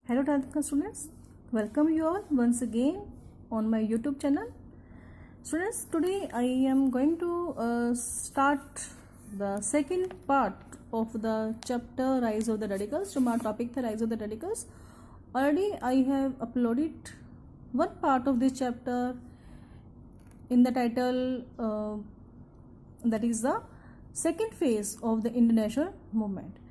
Hello 10th class students, welcome you all once again on my YouTube channel. Students, today I am going to start the second part of the chapter Rise of the Radicals. जो हमारा topic था Rise of the Radicals. Already I have uploaded one part of this chapter in the title that is the second phase of the Indian national movement.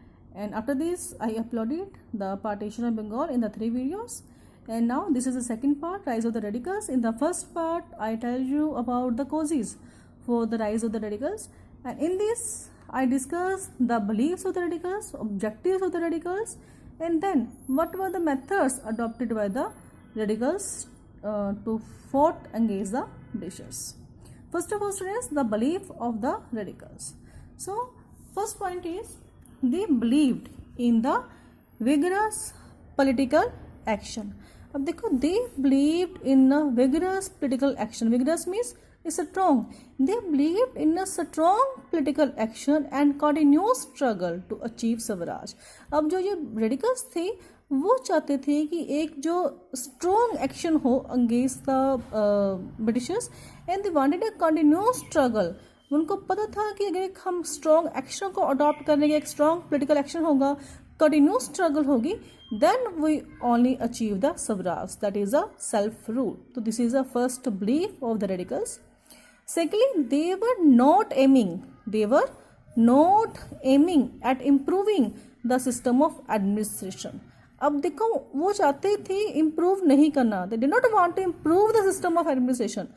And after this I uploaded the partition of Bengal in the 3 videos, and now this is the second part, Rise of the Radicals. In the first part I tell you about the causes for the rise of the radicals, and in this I discuss the beliefs of the radicals, objectives of the radicals, and then what were the methods adopted by the radicals to fought against the Britishers. First of all, students, the belief of the radicals. So first point is they believed in the vigorous political action. अब देखो, they believed in a vigorous political action. Vigorous means it's strong. They believed in a strong political action and continuous struggle to achieve Swaraj. अब जो ये radicals थे वो चाहते थे कि एक जो strong action हो against the Britishers, and they wanted a continuous struggle. उनको पता था कि अगर एक हम स्ट्रॉन्ग एक्शन को अडॉप्ट करने के, एक स्ट्रॉन्ग पोलिटिकल एक्शन होगा, कंटिन्यूस स्ट्रगल होगी, then we only achieve the swaraj, that is a self rule. तो this is a first belief of the radicals. Secondly, they were not aiming at improving the system of administration. अब देखो, वो चाहते थे improve नहीं करना. They did not want to improve the system of administration.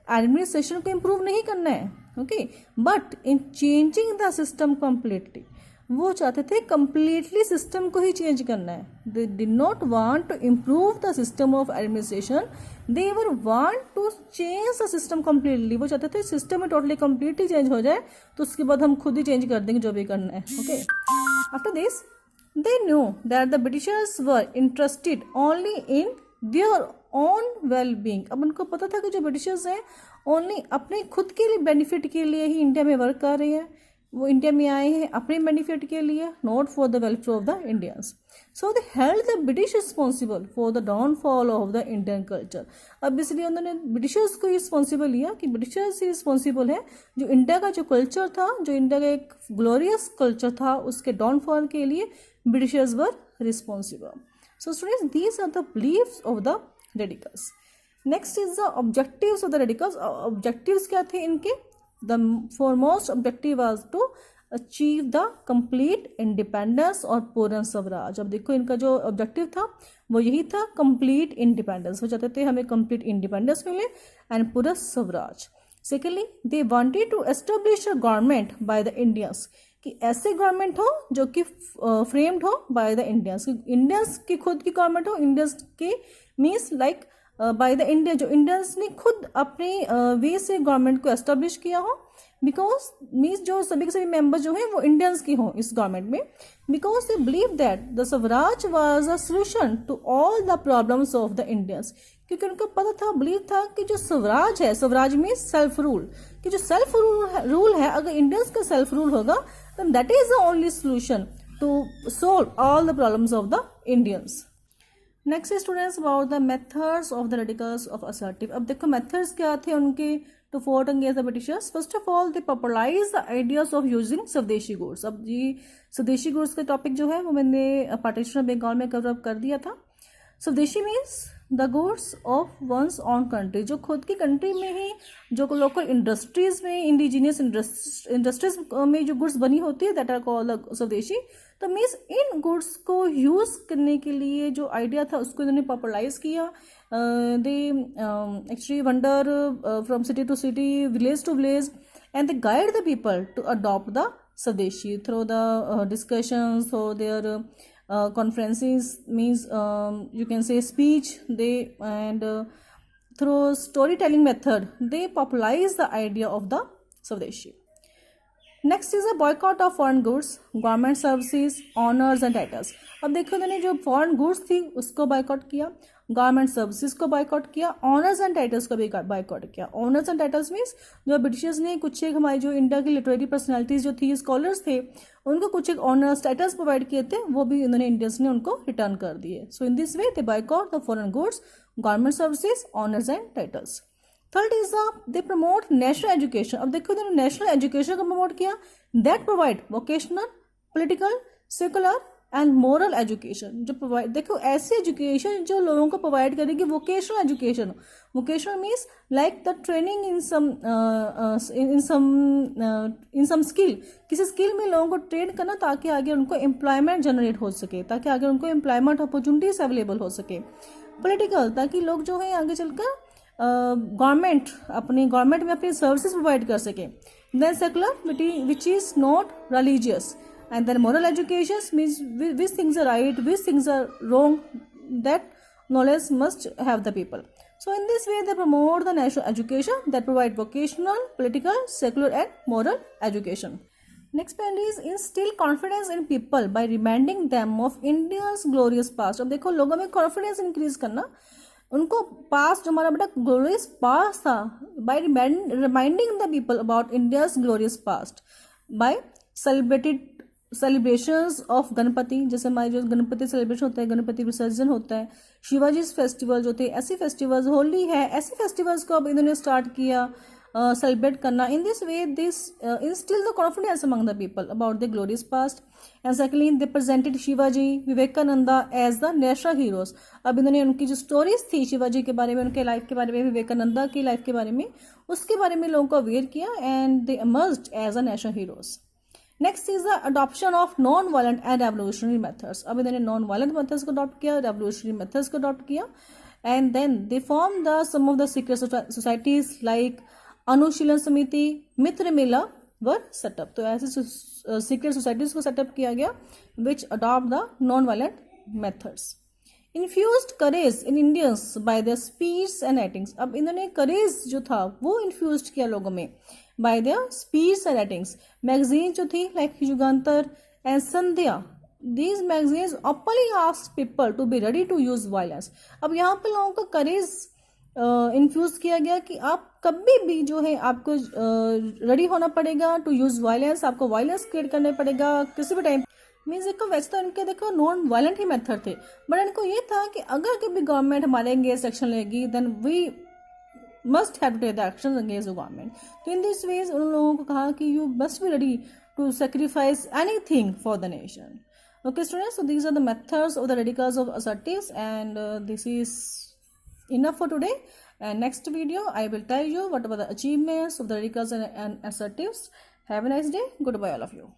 Administration को improve नहीं करना है, okay, but in changing the system completely, वो चाहते थे कम्प्लीटली सिस्टम को ही चेंज करना है. They did not want to improve the system of administration, they were want to change the system completely. वो चाहते थे सिस्टम में टोटली कम्प्लीटली चेंज हो जाए, तो उसके बाद हम खुद ही चेंज कर देंगे जो भी करना है, okay. After this they knew that the Britishers were interested only in their own well being. अब उनको पता था कि जो ब्रिटिशर्स हैं ओनली अपने खुद के लिए बेनिफिट के लिए ही इंडिया में वर्क कर रहे हैं. वो इंडिया में आए हैं अपने बेनिफिट के लिए, not for the welfare of the Indians. So they held the British responsible for the downfall of the Indian culture. अब इसलिए उन्होंने ब्रिटिशर्स को रिस्पॉन्सिबल लिया कि ब्रिटिशर्स ही रिस्पॉन्सिबल है जो इंडिया का जो कल्चर था, जो इंडिया का एक ग्लोरियस कल्चर था, उसके डाउनफॉल के लिए Britishers were responsible. So students, these are the beliefs of the radicals. Next is the objectives of the radicals. Objectives क्या थे इनके? The foremost objective was to achieve the complete independence और पूर्ण स्वराज. अब देखो, इनका जो ऑब्जेक्टिव था वो यही था, कंप्लीट इंडिपेंडेंस. वो चाहते थे हमें कंप्लीट इंडिपेंडेंस मिले एंड पूरा swaraj. Secondly, they wanted to establish a government by the Indians, कि ऐसे गवर्नमेंट हो जो कि फ्रेम्ड हो बाय द इंडियंस. इंडियंस की खुद की गवर्नमेंट हो. इंडियंस की means like by the India, जो इंडियंस ने खुद अपने वे से गवर्नमेंट को एस्टेब्लिश किया हो. बिकॉज मीन्स जो सभी के सभी मेंबर्स जो हैं वो इंडियंस की हों इस गवर्नमेंट में. Because they believe that the swaraj was a solution to all the problems of the Indians. क्योंकि उनको पता था, बिलीव था कि जो स्वराज है, स्वराज मीन्स सेल्फ रूल, कि जो सेल्फ रूल है, अगर इंडियंस का सेल्फ रूल होगा then that is the only solution to solve all the problems of the Indians. Next is students about the methods of the radicals of assertive. अब देखो methods क्या थे उनके to fought against the Britishers. First of all, they popularized the ideas of using स्वदेशी goods. अब ये स्वदेशी goods का टॉपिक जो है वो मैंने पार्टीशन ऑफ बंगाल में कवर अप कर दिया था. Swadeshi means the goods of one's own country, जो खुद की कंट्री में ही, जो लोकल इंडस्ट्रीज में, इंडिजीनियस इंडस्ट्रीज में जो गुड्स बनी होती है, दैट आर कॉल्ड स्वदेशी. तो मीन्स इन गुड्स को यूज करने के लिए जो आइडिया था उसको इन्होंने पॉपुलराइज किया. They actually wonder from city to city, village to village, and they guide the people to adopt the swadeshi through the discussions, through their conferences, means you can say speech, they and through storytelling method they popularize the idea of the Swadeshi. Next is a boycott of foreign goods, government services, honours and titles. अब देखो इन्होंने जो foreign goods थी उसको boycott किया, government services को boycott किया, honours and titles को भी बॉयकॉट किया। ऑनर्स एंड टाइटल्स मीन्स जो ब्रिटिशर्स ने कुछ एक हमारी जो इंडिया की लिटरेरी पर्सनैलिटीज जो थी, स्कॉलर्स थे, उनको कुछ एक ऑनर्स टाइटल्स प्रोवाइड किए थे, वो भी इन्होंने इंडियंस ने उनको रिटर्न कर दिए। So in this way they boycott the foreign goods, government services, honours and titles. Third is they promote national education. अब देखो इन्होंने नेशनल एजुकेशन को प्रमोट किया, that provide vocational, political, secular and moral education. जो provide, देखो ऐसी education जो लोगों को प्रोवाइड करेगी vocational education. Vocational means like the training in some skill, किसी स्किल में लोगों को ट्रेन करना ताकि आगे उनको एम्प्लॉयमेंट जनरेट हो सके, ताकि आगे उनको एम्प्लॉयमेंट अपॉर्चुनिटीज अवेलेबल हो सके। पॉलिटिकल, ताकि लोग जो है आगे चलकर गवर्नमेंट में अपनी सर्विसेज प्रोवाइड कर सके। Then secular which is not religious, and then moral education means which things are right, which things are wrong, that knowledge must have the people. So in this way they promote the national education that provide vocational, political, secular and moral education. Next point is instill confidence in people by reminding them of India's glorious past. अब देखो लोगों में confidence increase करना, उनको past जो हमारा बेटा glorious past था, by reminding the people about India's glorious past by celebrations of Ganpati, जैसे हमारे जो गणपति सेलिब्रेशन होता है, गणपति विसर्जन होता है, शिवाजी फेस्टिवल जो थे, ऐसे फेस्टिवल्स, होली है, ऐसे फेस्टिवल्स को अब इन्होंने स्टार्ट किया सेलिब्रेट करना। In this way this instil the confidence among the people about the glorious past. And secondly they presented Shivaji, Vivekananda as the national heroes. अब इन्होंने उनकी जो स्टोरीज थी शिवाजी के बारे में, उनके लाइफ के बारे में, विवेकानंदा की लाइफ के बारे में, उसके बारे में लोगों को अवेयर किया and they emerged as a national heroes. Next is the adoption of non violent and revolutionary methods. अब इन्होंने नॉन वायलेंट मेथड्स को अडॉप्ट किया, रेवोल्यूशनरी मेथड्स को अडॉप्ट किया। And then they form the some of the secret societies like Anushilan Samiti, Mitra Mela were set up. तो ऐसे secret societies को setup किया गया which adopt the non violent methods. Infused courage in Indians by the speech and writings. अब इन्होंने करेज जो था वो इन्फ्यूज किया लोगों में by their speech and writings. Magazine जो थी like Yugantar and Sandhya, these magazines openly asked people to be ready to use violence. अब यहाँ पे लोगों का करेज इन्फ्यूज किया गया कि आप कभी भी जो है आपको रेडी होना पड़ेगा टू यूज वायलेंस, आपको वायलेंस क्रिएट करना पड़ेगा किसी भी टाइम। मीन्स देखो वैसे तो इनके देखो नॉन वायलेंट ही मेथड थे, बट इनको ये था कि अगर कभी गवर्नमेंट हमारे अगेंस्ट एक्शन लेगी then we must have to take the actions against the government. So in this ways उन लोगों को कहा कि you must be ready to sacrifice anything for the nation. Okay students, so these are the methods of the radicals of assertives, and this is enough for today. And next video I will tell you what about the achievements of the radicals and assertives. Have a nice day. Goodbye all of you.